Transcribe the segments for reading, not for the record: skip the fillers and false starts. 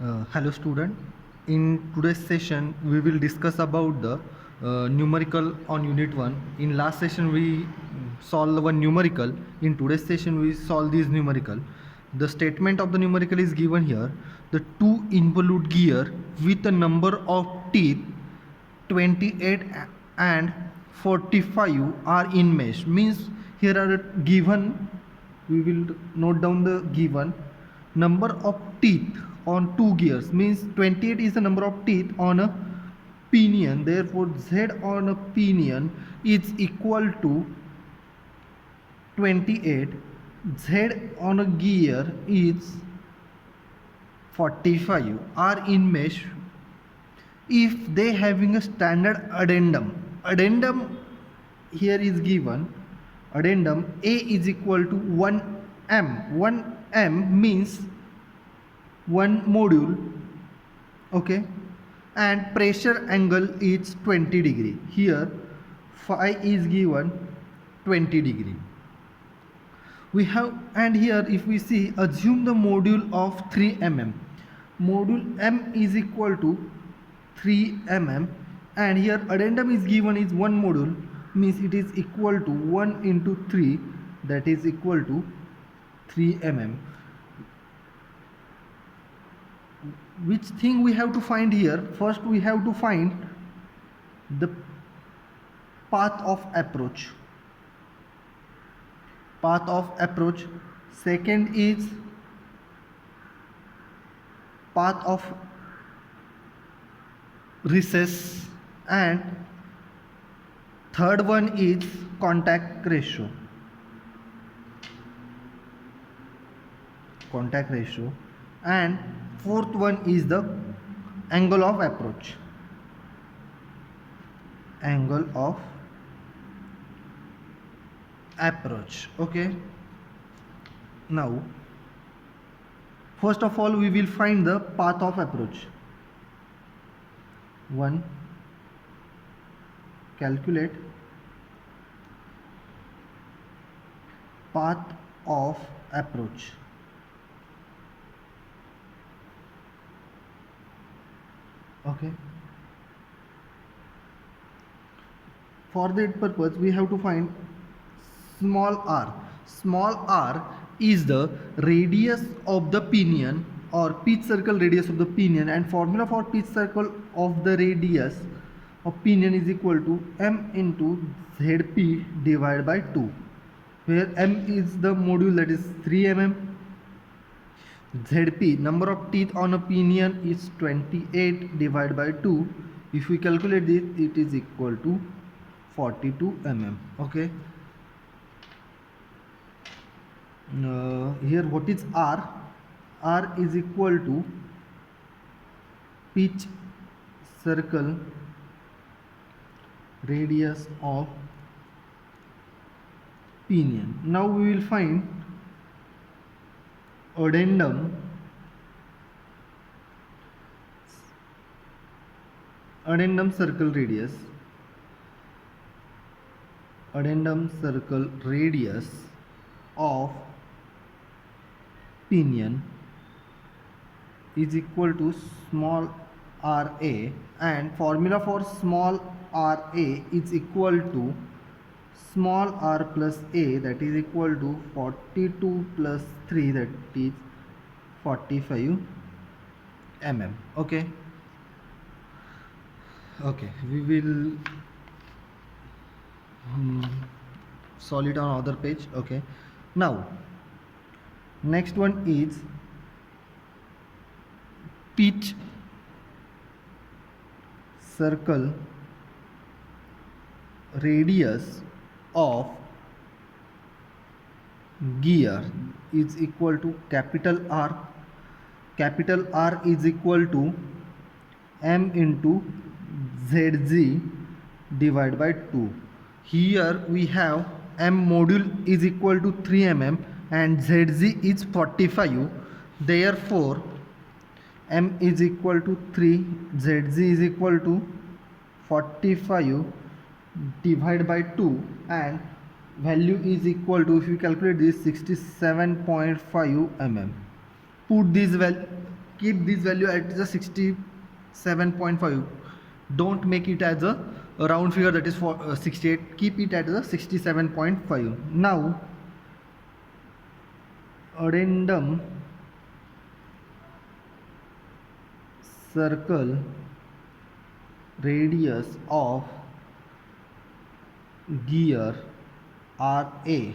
Hello student. In today's session we will discuss about the numerical on unit 1. In last session we solved one numerical. In today's session we solve this numerical. The statement of the numerical is given here. The two involute gear with a number of teeth 28 and 45 are in mesh. Means here are given, we will note down the given number of teeth on two gears. Means 28 is the number of teeth on a pinion, therefore z on a pinion is equal to 28. Z on a gear is 45 are in mesh if they having a standard addendum here is given. Addendum A is equal to 1m. 1m means one module, okay, and pressure angle is 20 degree. Here phi is given 20 degree. We have, and here if we see, assume the module of 3 mm. Module m is equal to 3 mm, and here addendum is given is one module, means it is equal to 1 into 3, that is equal to 3 mm. Which thing we have to find here? First we have to find the path of approach. Path of approach. Second is path of recess, and third one is contact ratio. And fourth one is the angle of approach. Okay, now first of all we will find the path of approach. 1, calculate path of approach. Okay, for that purpose we have to find small r. Small r is the radius of the pinion or pitch circle radius of the pinion, and formula for pitch circle of the radius of pinion is equal to m into zp divided by 2, where m is the module, that is 3 mm. Zp, number of teeth on a pinion, is 28 divided by 2. If we calculate this, it is equal to 42 mm. Okay, here what is r? R is equal to pitch circle radius of pinion. Now we will find addendum circle radius. Addendum circle radius of pinion is equal to small ra, and formula for small ra is equal to small r plus a, that is equal to 42 plus 3, that is 45 mm. Okay, we will solve it on other page. Okay, now next one is pitch circle radius of gear is equal to capital R. Capital R is equal to m into zg divided by 2. Here we have m module is equal to 3 mm and zg is 45. Therefore m is equal to 3, zg is equal to 45 divided by 2, and value is equal to, if you calculate this, 67.5 mm. Put this value, keep this value at the 67.5. Don't make it as a round figure, that is for 68. Keep it at the 67.5. Now addendum circle radius of gear RA.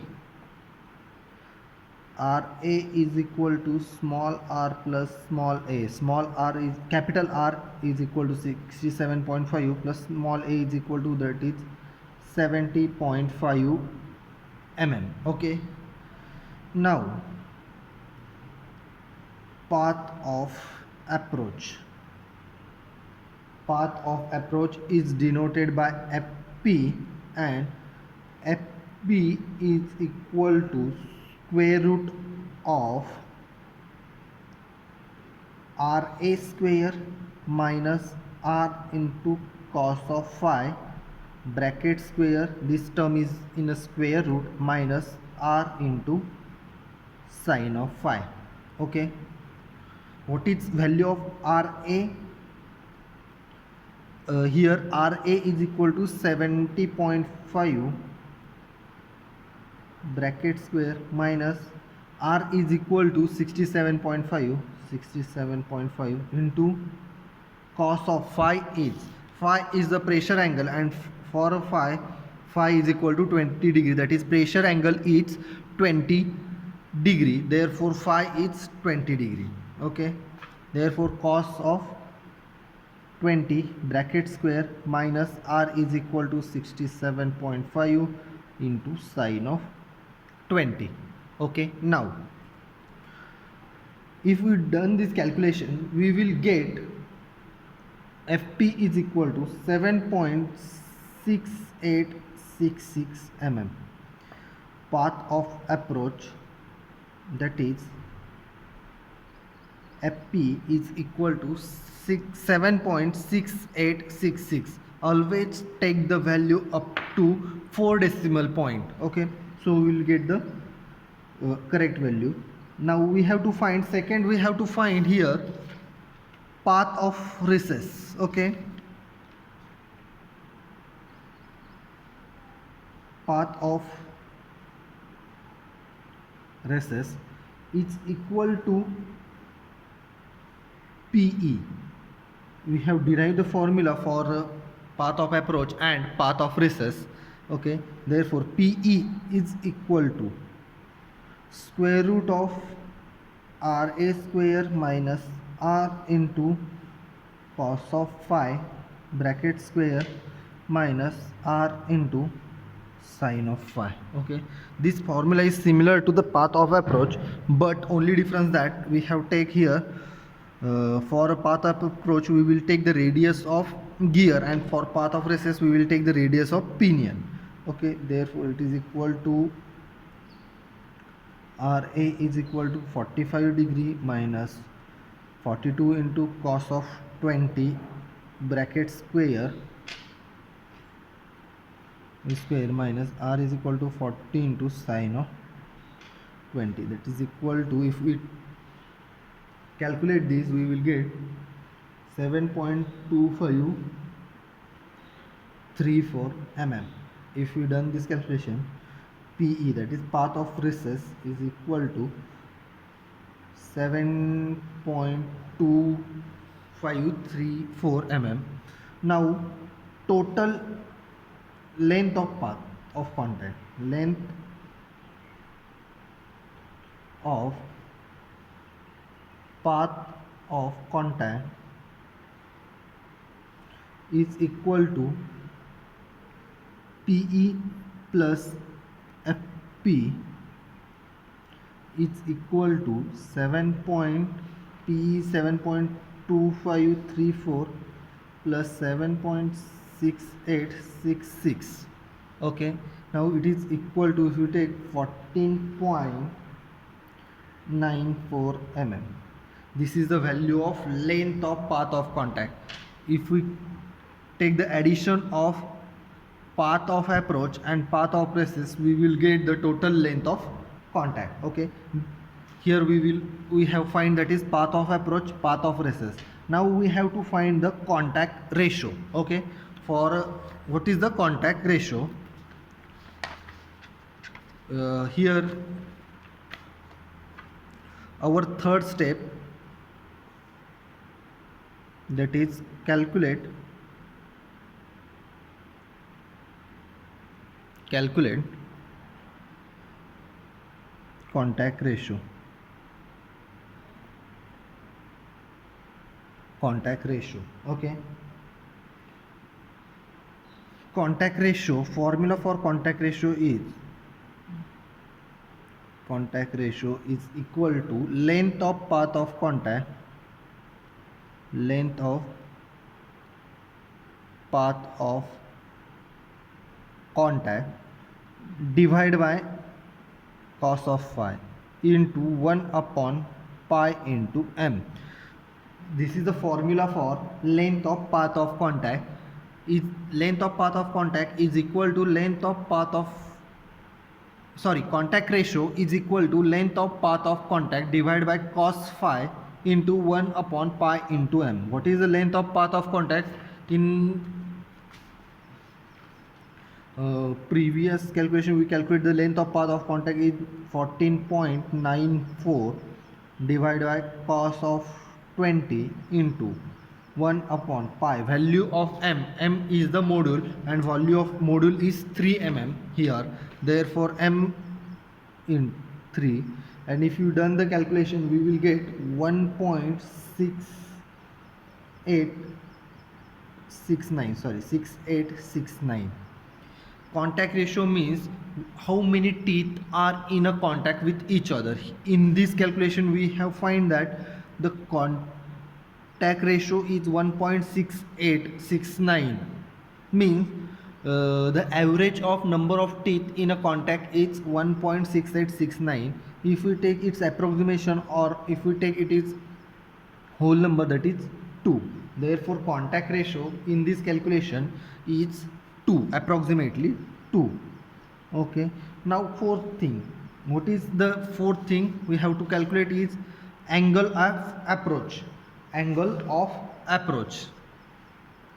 RA is equal to small r plus small a. Small r is capital R is equal to 67.5 plus small a is equal to, that is 70.5 mm. Okay. Now path of approach. Path of approach is denoted by FP, and FP is equal to square root of RA square minus R into cos of phi bracket square, this term is in a square root, minus R into sine of phi. Okay, what is value of RA? Here RA is equal to 70.5 bracket square minus R is equal to 67.5 into cos of phi is the pressure angle, and for phi is equal to 20 degree, that is pressure angle is 20 degree, therefore phi is 20 degree. Okay, therefore cos of 20 bracket square minus R is equal to 67.5 into sine of 20. Okay, now if we done this calculation, we will get FP is equal to 7.6866 mm. Path of approach, that is FP is equal to 7.6866. Always take the value up to 4 decimal point. Okay, so we will get the correct value. Now we have to find, second we have to find here path of recess. Okay, path of recess is equal to PE. We have derived the formula for path of approach and path of recess. Okay, therefore PE is equal to square root of RA square minus R into cos of phi bracket square minus R into sine of phi. Okay, this formula is similar to the path of approach, but only difference that we have take here, for a path of approach we will take the radius of gear, and for path of recess we will take the radius of pinion. Okay, therefore it is equal to RA is equal to 45 degree minus 42 into cos of 20 bracket square minus R is equal to 40 into sine of 20, that is equal to, if we calculate this we will get 7.2534 mm. If we done this calculation, PE, that is path of recess, is equal to 7.2534 mm. Now total length of path of contact, length of path of contact is equal to PE plus FP is equal to 7.2534 plus 7.6866. Okay, now it is equal to, if you take 14.94 mm. This is the value of length of path of contact. If we take the addition of path of approach and path of recess, we will get the total length of contact. Okay, here we have find that is path of approach, path of recess. Now we have to find the contact ratio. Okay, for what is the contact ratio? Here our third step, that is calculate contact ratio. Okay, contact ratio, formula for contact ratio is equal to length of path of contact divided by cos of phi into 1 upon pi into m. This is the formula for length of path of contact. Length of path of contact is equal to contact ratio is equal to length of path of contact divided by cos phi into 1 upon pi into m. What is the length of path of contact? In previous calculation we calculate the length of path of contact is 14.94 divided by cos of 20 into 1 upon pi. Value of m is the module and value of module is 3 mm here, therefore m in 3, and if you done the calculation we will get 6869. Contact ratio means how many teeth are in a contact with each other. In this calculation we have find that the contact ratio is 1.6869, means the average of number of teeth in a contact is 1.6869. if we take its approximation or if we take it is whole number, that is 2. Therefore contact ratio in this calculation is 2, approximately 2. Okay, now fourth thing, what is the fourth thing we have to calculate is angle of approach.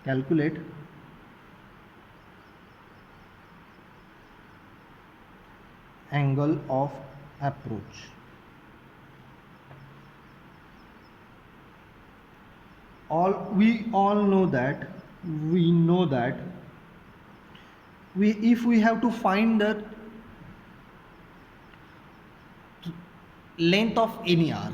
Calculate angle of approach. We know that if we have to find the length of any arc,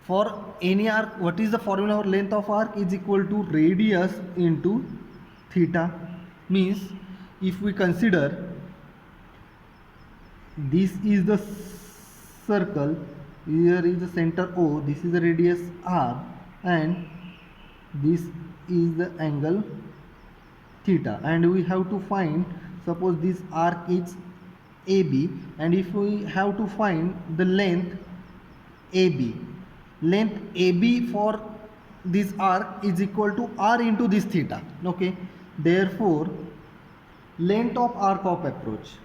for any arc, what is the formula for length of arc? Is equal to radius into theta. Means if we consider this is the circle, here is the center O, this is the radius R, and this is the angle theta, and we have to find, suppose this arc is AB, and if we have to find the length AB for this arc is equal to R into this theta. Okay, therefore length of arc of approach,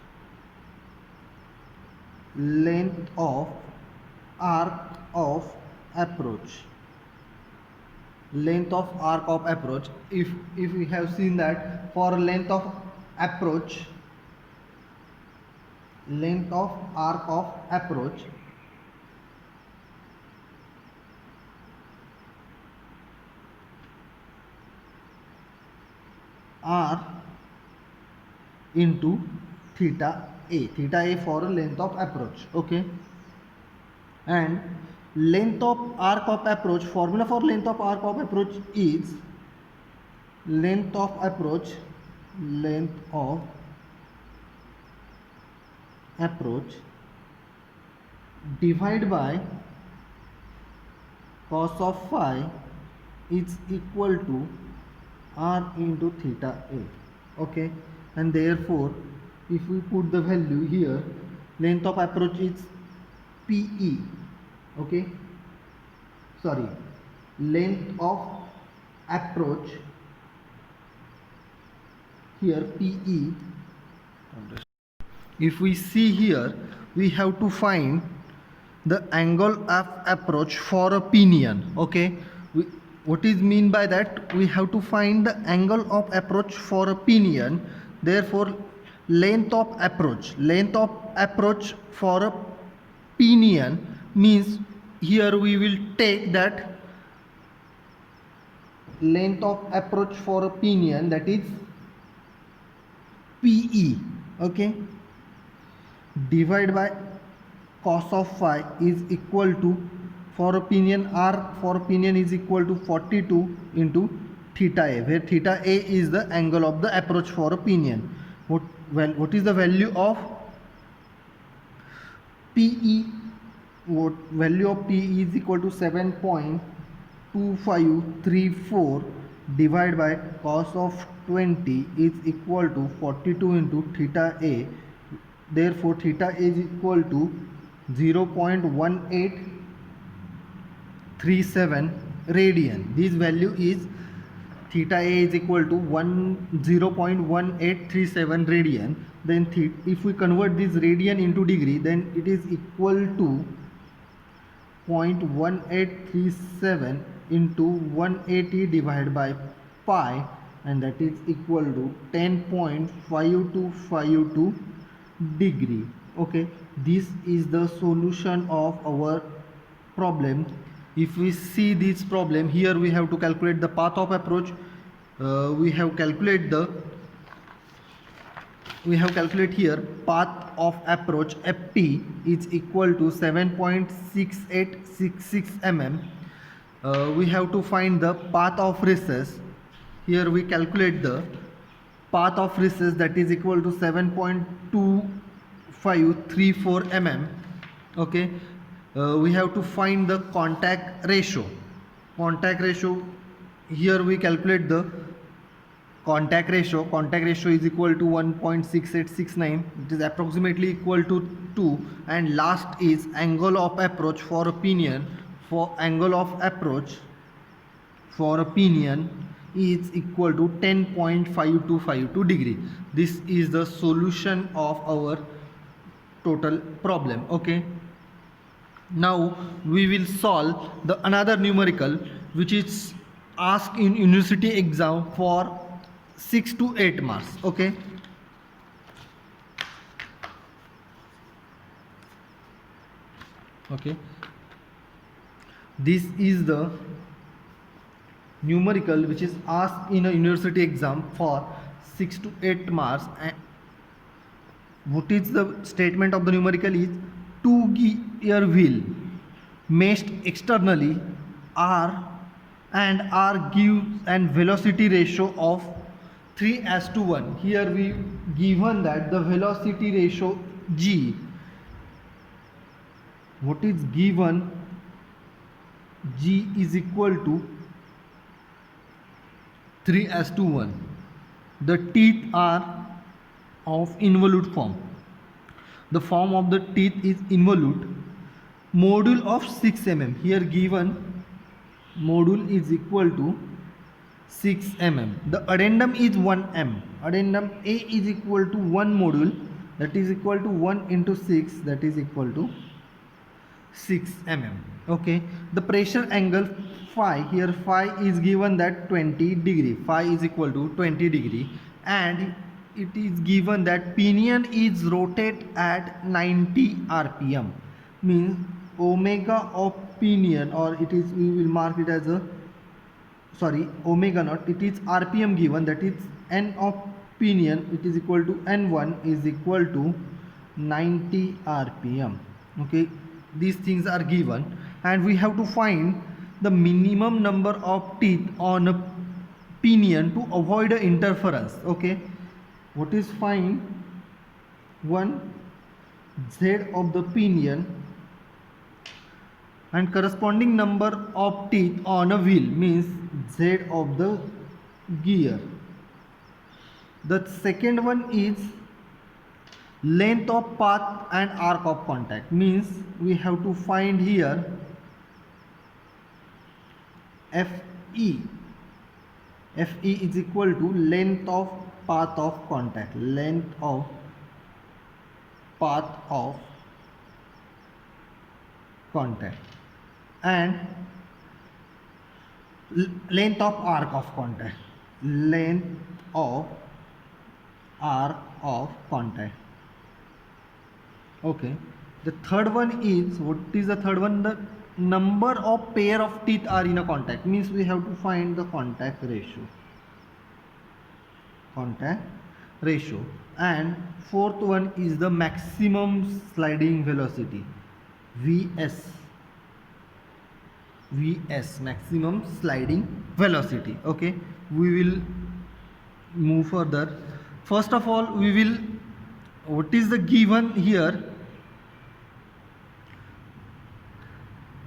if we have seen that for length of arc of approach, R into theta A for length of approach. Okay, and length of arc of approach, formula for length of arc of approach is length of approach divided by cos of phi is equal to R into theta A. Okay, and therefore if we put the value here, length of approach is PE. Okay, length of approach here PE. If we see here, we have to find the angle of approach for a pinion. Okay, what is mean by that? We have to find the angle of approach for a pinion. Therefore, length of approach for a pinion means here we will take that length of approach for a pinion, that is PE. Okay, divide by cos of phi is equal to, for a pinion, R for a pinion is equal to 42 into theta A, where theta A is the angle of the approach for a pinion. What is the value of PE? What value of PE is equal to 7.2534 divided by cos of 20 is equal to 42 into theta A. Therefore, theta is equal to 0.1837 radian. This value is, theta A is equal to 0.1837 radian. Then if we convert this radian into degree, then it is equal to 0.1837 into 180 divided by pi, and that is equal to 10.5252 degree. Okay, this is the solution of our problem. If we see this problem, here we have to calculate the path of approach. We have calculate here path of approach FT is equal to 7.6866 mm. We have to find the path of recess. Here we calculate the path of recess, that is equal to 7.2534 mm. Okay, we have to find the contact ratio. Here we calculate the contact ratio is equal to 1.6869, it is approximately equal to 2. And last is angle of approach for a pinion. For angle of approach for a pinion is equal to 10.5252 degree. This is the solution of our total problem. Okay, now we will solve the another numerical which is asked in university exam for 6 to 8 marks. Okay, this is the numerical which is asked in a university exam for 6 to 8 marks. And what is the statement of the numerical is, two gear wheel meshed externally are gives and velocity ratio of 3:1. Here we given that the velocity ratio G, what is given, G is equal to 3:1. The teeth are of involute form. The form of the teeth is involute. Module of 6 mm. Here given module is equal to 6 mm. The addendum is 1 m. Addendum A is equal to 1 module, that is equal to 1 into 6, that is equal to 6 mm. Okay, the pressure angle phi, here phi is given that 20 degree, phi is equal to 20 degree, and it is given that pinion is rotate at 90 rpm, means omega of pinion, or it is, we will mark it as a, sorry, omega not, it is rpm given, that is n of pinion, it is equal to n1 is equal to 90 rpm. Okay, these things are given, and we have to find the minimum number of teeth on a pinion to avoid interference. Okay, what is find 1 z of the pinion and corresponding number of teeth on a wheel, means z of the gear. The second one is length of path and arc of contact, means we have to find here FE is equal to length of path of contact, length of path of contact, and length of arc of contact, length of arc of contact. Okay, the third one is, what is the third one? The number of pair of teeth are in a contact, means we have to find the contact ratio, and fourth one is the maximum sliding velocity, vs maximum sliding velocity. Okay, we will move further. First of all, we will, what is the given here?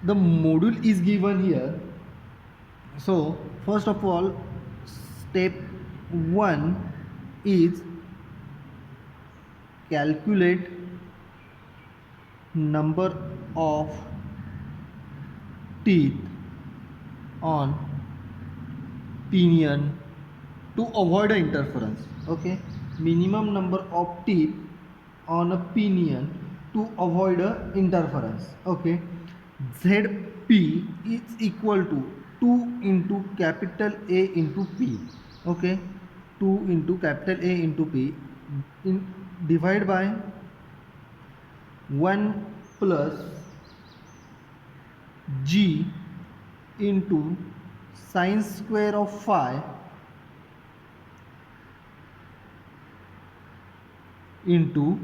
The module is given here. So first of all, step 1 is calculate number of teeth on pinion to avoid an interference. Okay, minimum number of teeth on a pinion to avoid a interference. Okay, Zp is equal to 2 into capital A into P. Okay, 2 into capital A into P, divide by 1 plus G into sine square of phi into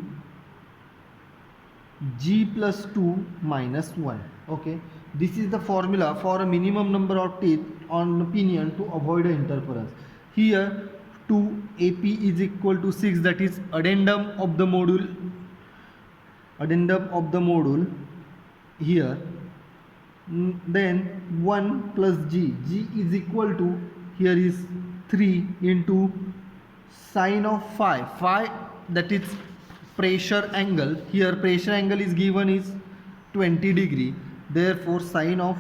G plus 2 minus 1. Okay, this is the formula for a minimum number of teeth on pinion to avoid an interference. Here 2 AP is equal to 6, that is addendum of the module, here. Then 1 plus G is equal to, here is 3 into sine of phi, that is pressure angle. Here pressure angle is given is 20 degree, therefore sine of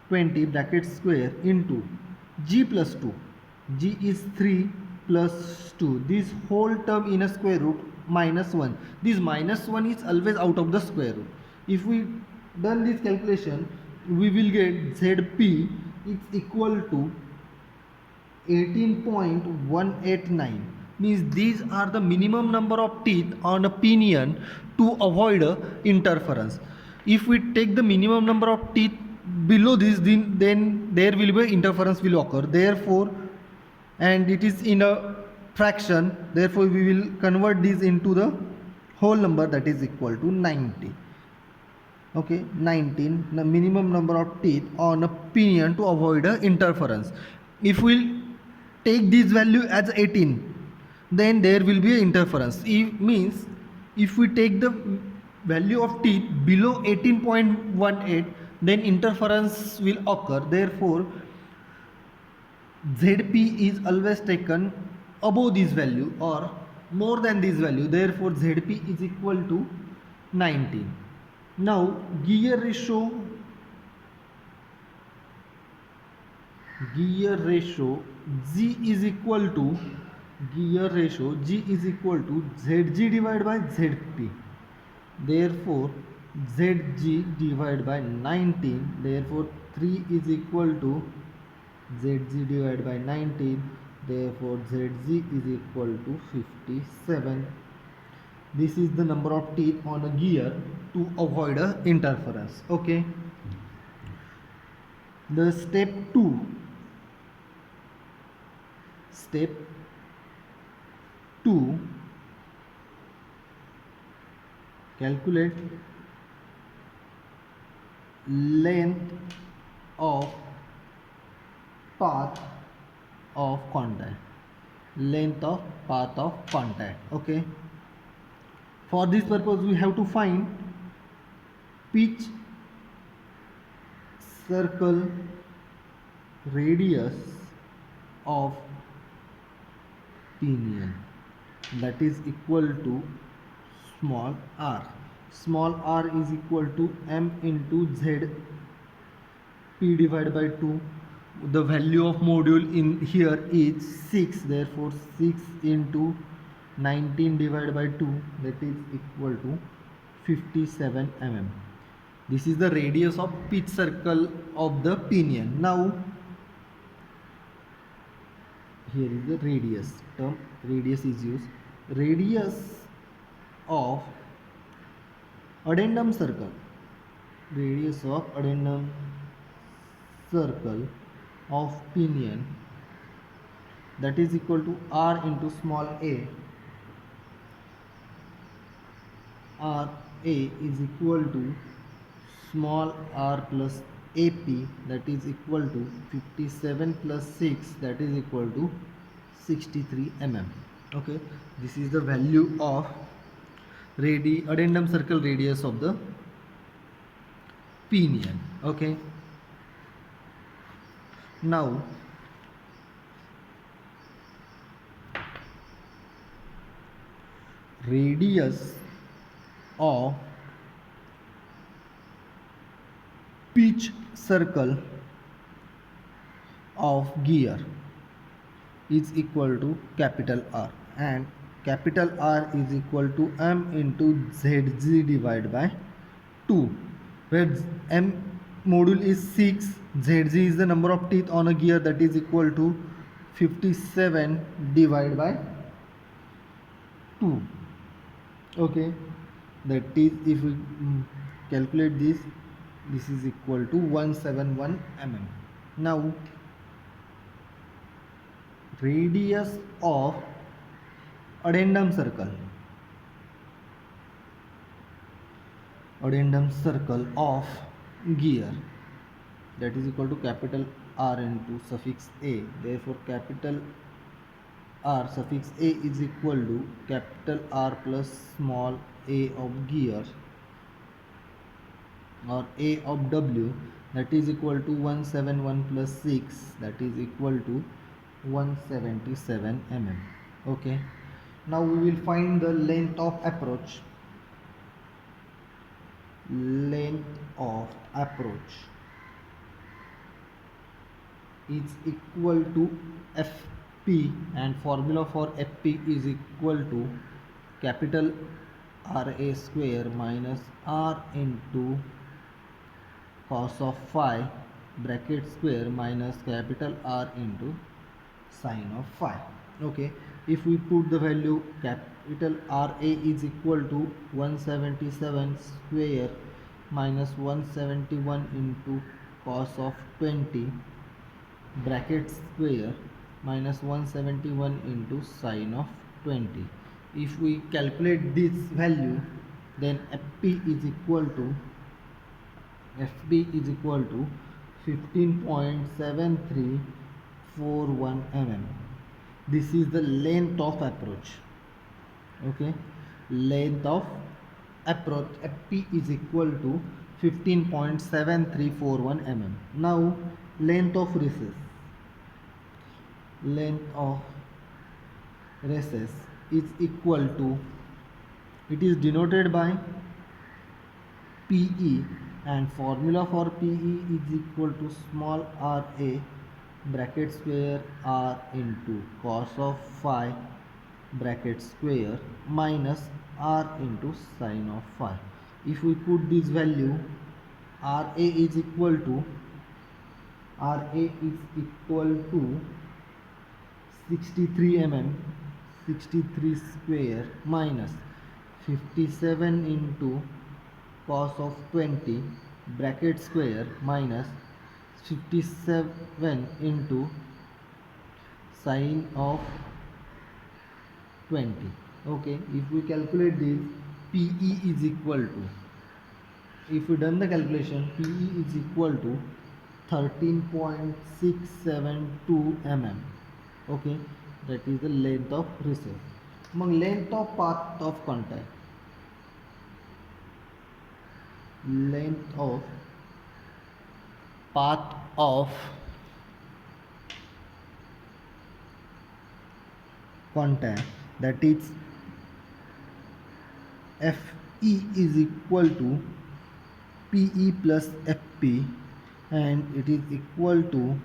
20 bracket square into G plus 2, G is 3 plus 2, this whole term in a square root minus 1, this minus 1 is always out of the square root. If we done this calculation, we will get Zp is equal to 18.189, means these are the minimum number of teeth on a pinion to avoid a interference. If we take the minimum number of teeth below this, then there will be interference will occur, therefore, and it is in a fraction, therefore we will convert this into the whole number, that is equal to 90. Okay, 19, the minimum number of teeth on a pinion to avoid a interference. If we take this value as 18, then there will be an interference. It means if we take the value of teeth below 18.18, then interference will occur, therefore Zp is always taken above this value or more than this value, therefore Zp is equal to 19. Now gear ratio G is equal to Zg divided by Zp, therefore Zg divided by 19, therefore 3 is equal to Zg divided by 19, therefore Zg is equal to 57. This is the number of teeth on a gear to avoid a interference. Okay, the step 2, calculate length of path of contact, okay. For this purpose we have to find pitch, circle, radius of pinion, that is equal to small r. Small r is equal to m into z p divided by 2, the value of module in here is 6, therefore 6 into 19 divided by 2, that is equal to 57 mm. This is the radius of pitch circle of the pinion. Now here is the radius term, radius is used. Radius of addendum circle, radius of addendum circle of pinion, that is equal to r into small a. R a is equal to small r plus ap, that is equal to 57 plus 6, that is equal to 63 mm. Okay, this is the value of addendum circle radius of the pinion. Okay, now radius of pitch circle of gear is equal to capital R, and capital R is equal to m into zg divided by 2, where m module is 6, zg is the number of teeth on a gear, that is equal to 57 divided by 2. Okay, that is, if we calculate this, this is equal to 171 mm. Now radius of addendum circle of gear, that is equal to capital R into suffix a. Therefore capital R suffix a is equal to capital R plus small a of gear, or a of W, that is equal to 171 plus 6, that is equal to 177 mm. Okay, now we will find the length of approach. Length of approach is equal to fp, and formula for fp is equal to capital RA square minus r into cos of phi bracket square minus capital R into sine of phi. Okay, if we put the value, capital RA is equal to 177 square minus 171 into cos of 20 bracket square minus 171 into sine of 20. If we calculate this value, then fp is equal to 15.7341 mm. This is the length of approach. Okay, length of approach fp is equal to 15.7341 mm. Now length of recess is equal to, it is denoted by PE, and formula for PE is equal to small r a bracket square r into cos of phi bracket square minus r into sine of phi. If we put this value, RA is equal to 63 mm, 63 square minus 57 into cos of 20 bracket square minus 57 into sine of 20. Okay, if we calculate this, PE is equal to, if we done the calculation, PE is equal to 13.672 mm. Okay, that is the length of recess. Among length of path of contact, length of path of contact, that is FE is equal to PE plus FP, and it is equal to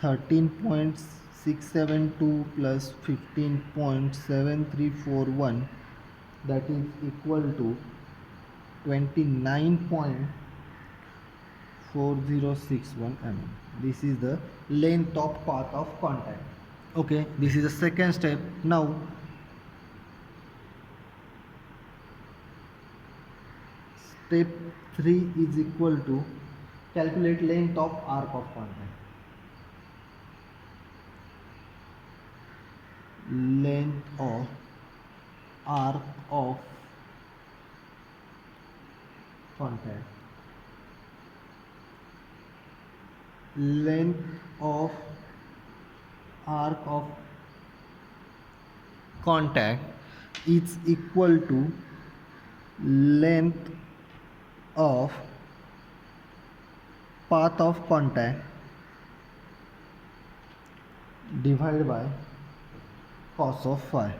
13.672 plus 15.7341, that is equal to 29.4061 mm. This is the length of path of contact. Okay, this is the second step. Now step 3 is equal to calculate length of arc of contact. Length of arc of contact. Length of arc of contact is equal to length of path of contact divided by cos of phi.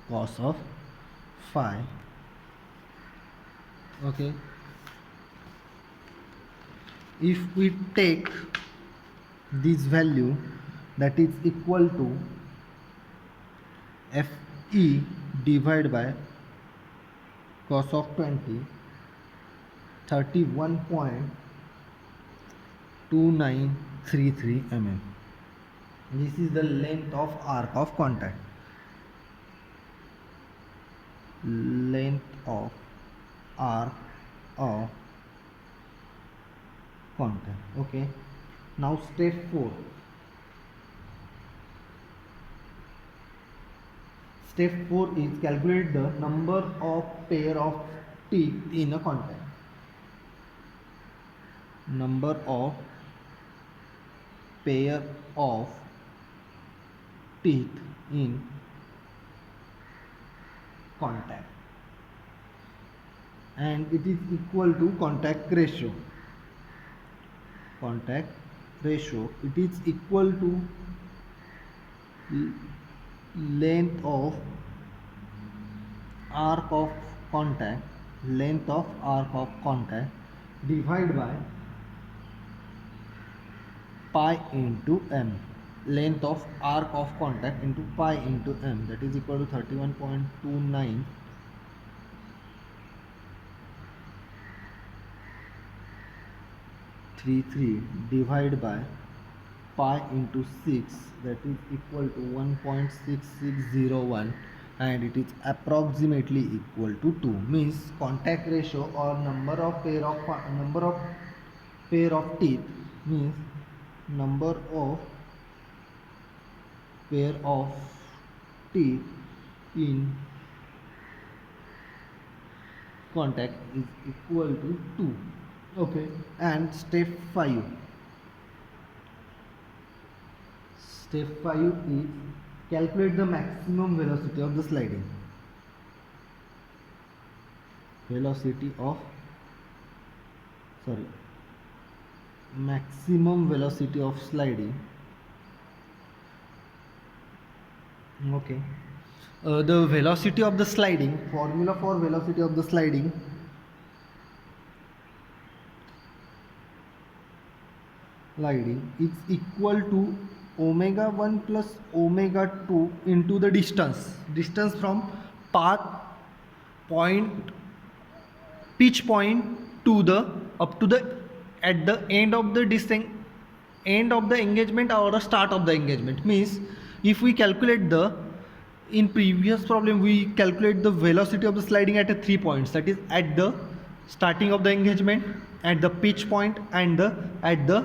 Cos of phi. Okay. If we take this value, that is equal to Fe divided by cos of 20, 31.2933 mm. This is the length of arc of contact. Length of arc of contact. Okay. Now step 4. Step 4 is calculate the number of pair of teeth in a contact. Number of pair of teeth in contact, and it is equal to contact ratio. Contact ratio, it is equal to length of arc of contact, length of arc of contact divided by pi into m. Length of arc of contact into pi into m, that is equal to 31.2933 divided by pi into 6, that is equal to 1.6601, and it is approximately equal to 2. Means contact ratio or number of pair of teeth means number of pair of teeth in contact is equal to 2. Okay. And step 5. Step 5 is calculate the maximum velocity of the sliding. Maximum velocity of sliding. Okay. The velocity of the sliding, formula for velocity of the sliding, is equal to omega 1 plus omega 2 into the distance from path point, pitch point to the up to the at the end of the engagement or the start of the engagement. Means if we calculate in previous problem we calculate the velocity of the sliding at 3 points, that is at the starting of the engagement, at the pitch point, and at the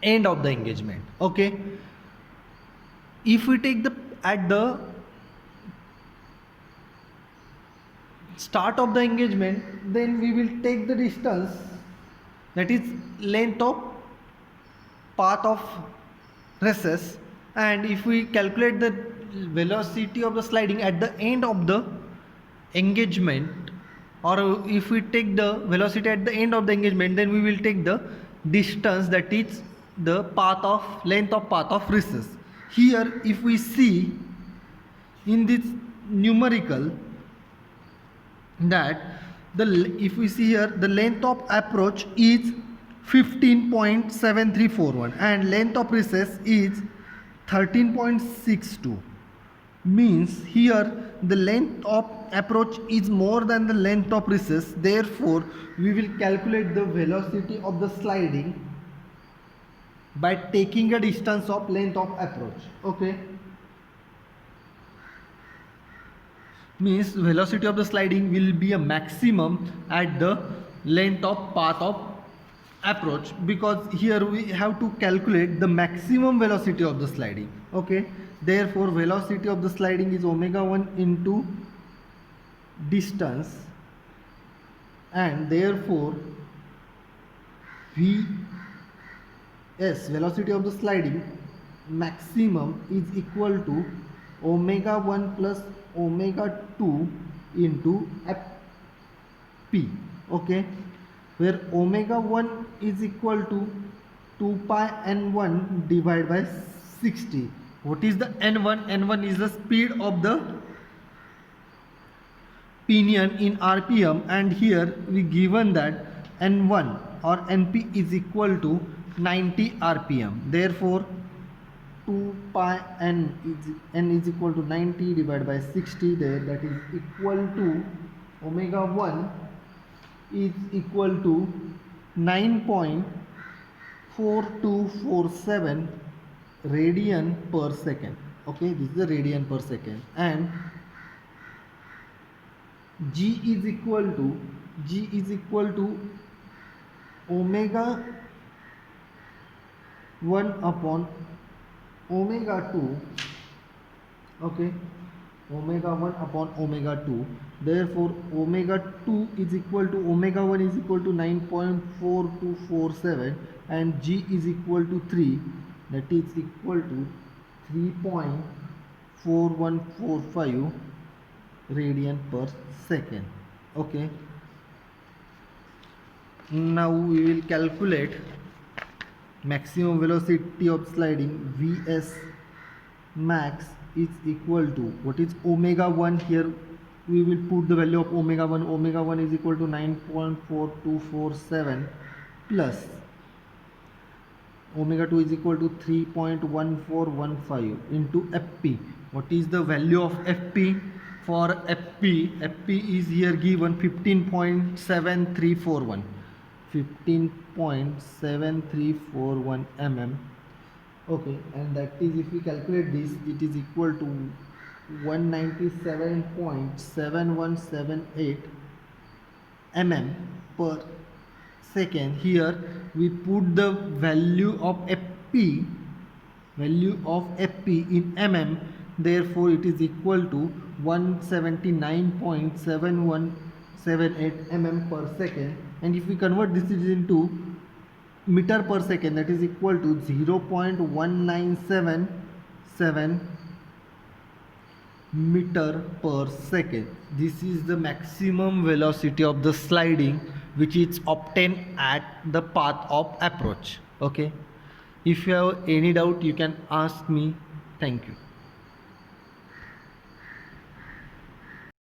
end of the engagement. Okay. If we take at the start of the engagement, then we will take the distance, that is length of path of recess, and if we calculate the velocity of the sliding at the end of the engagement, or if we take the velocity at the end of the engagement, then we will take the distance, that is the length of path of recess. Here if we see in this numerical, that if we see here, the length of approach is 15.7341 and length of recess is 13.62. Means here the length of approach is more than the length of recess, therefore we will calculate the velocity of the sliding by taking a distance of length of approach. Okay, means velocity of the sliding will be a maximum at the length of path of approach, because here we have to calculate the maximum velocity of the sliding. Okay, therefore velocity of the sliding is omega 1 into distance, and therefore velocity of the sliding maximum is equal to omega 1 plus omega 2 into fp. Okay, where omega 1 is equal to 2 pi n1 divided by 60. What is the n1? N1 is the speed of the pinion in rpm, and here we given that n1 or np is equal to 90 rpm. Therefore 2 pi n is equal to 90 divided by 60 there, that is equal to omega 1 is equal to 9.4247 radian per second. Okay, this is the radian per second, and g is equal to omega 1 upon omega 2. Okay, omega 1 upon omega 2. Therefore omega 2 is equal to omega 1 is equal to 9.4247 and g is equal to 3, that is equal to 3.4145 radian per second. Okay, now we will calculate maximum velocity of sliding. Vs max is equal to, what is omega 1? Here we will put the value of omega 1. Omega 1 is equal to 9.4247 plus omega 2 is equal to 3.1415 into fp. What is the value of fp? For fp is here given 15.7341 mm. Okay, and that is, if we calculate this, it is equal to 197.7178 mm per second. Here we put the value of fp in mm, therefore it is equal to 179.7178 mm per second, and if we convert this into meter per second, that is equal to 0.1977 meter per second. This is the maximum velocity of the sliding which is obtained at the path of approach. Okay, if you have any doubt you can ask me. Thank you.